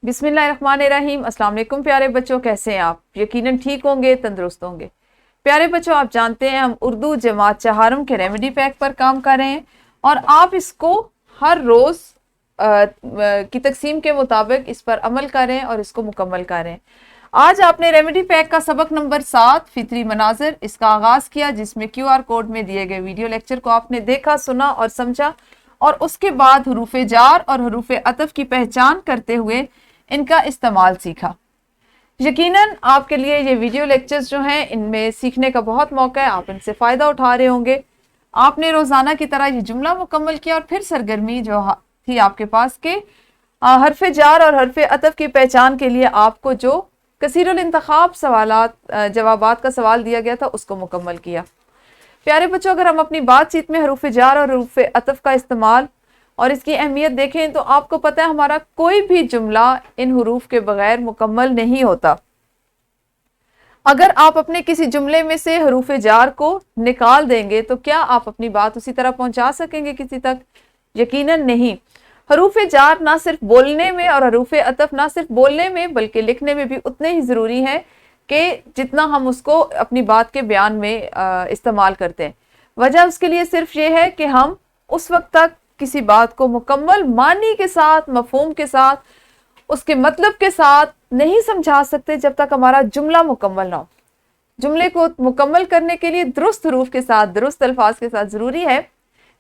बिस्मिल्लाहिर्रहमानिर्रहीम। अस्सलाम वालेकुम प्यारे बच्चों, कैसे हैं आप? यकीनन ठीक होंगे, तंदुरुस्त होंगे। प्यारे बच्चों, आप जानते हैं हम उर्दू जमात चहारम के रेमेडी पैक पर काम कर रहे हैं और आप इसको हर रोज़ की तकसीम के मुताबिक इस पर अमल करें और इसको मुकम्मल करें। आज आपने रेमेडी पैक का सबक नंबर 7 फितरी मनाजिर इसका आगाज़ किया, जिसमें QR कोड में दिए गए वीडियो लेक्चर को आपने देखा, सुना और समझा और उसके बाद हरूफ जार और हरूफ अतफ की पहचान करते हुए इनका इस्तेमाल सीखा। यकीनन आपके लिए ये वीडियो लेक्चर्स जो हैं इनमें सीखने का बहुत मौका है, आप इनसे फ़ायदा उठा रहे होंगे। आपने रोज़ाना की तरह ये जुमला मुकम्मल किया और फिर सरगर्मी जो थी आपके पास के हरफ जार और हरफ अतफ की पहचान के लिए आपको जो कसीरुल इंतखाब सवालात जवाबात का सवाल दिया गया था उसको मुकम्मल किया। प्यारे बच्चों, अगर हम अपनी बातचीत में हरूफ जार और हरूफ अतफ का इस्तेमाल और इसकी अहमियत देखें तो आपको पता है हमारा कोई भी जुमला इन हुरूफ के बगैर मुकम्मल नहीं होता। अगर आप अपने किसी जुमले में से हरूफ जार को निकाल देंगे तो क्या आप अपनी बात उसी तरह पहुंचा सकेंगे किसी तक? यकीनन नहीं। हरूफ जार ना सिर्फ बोलने में और हरूफ अतफ ना सिर्फ बोलने में बल्कि लिखने में भी उतने ही ज़रूरी हैं कि जितना हम उसको अपनी बात के बयान में इस्तेमाल करते हैं। वजह उसके लिए सिर्फ ये है कि हम उस वक्त तक किसी बात को मुकम्मल मानी के साथ, मफहूम के साथ, उसके मतलब के साथ नहीं समझा सकते जब तक हमारा जुमला मुकम्मल ना हो। जुमले को मुकम्मल करने के लिए दुरुस्त हरूफ के साथ, दुरुस्त अल्फाज के साथ ज़रूरी है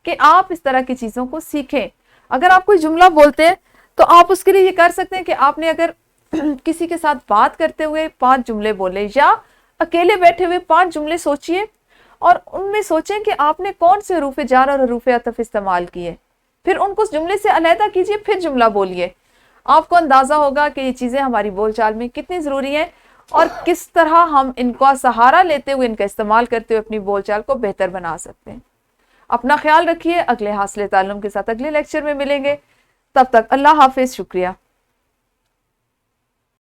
कि आप इस तरह की चीज़ों को सीखें। अगर आप कोई जुमला बोलते हैं तो आप उसके लिए ये कर सकते हैं कि आपने अगर किसी के साथ बात करते हुए 5 जुमले बोले या अकेले बैठे हुए 5 जुमले सोचिए और उनमें सोचें कि आपने कौन से हरूफ जार और हरूफ अतफ इस्तेमाल किए, फिर उनको जुमले से अलहदा कीजिए, फिर जुमला बोलिए। आपको अंदाज़ा होगा कि ये चीज़ें हमारी बोलचाल में कितनी ज़रूरी हैं और किस तरह हम इनका सहारा लेते हुए, इनका इस्तेमाल करते हुए अपनी बोलचाल को बेहतर बना सकते हैं। अपना ख्याल रखिए। अगले हासिल ताल्लुम के साथ अगले लेक्चर में मिलेंगे। तब तक अल्लाह हाफिज़। शुक्रिया।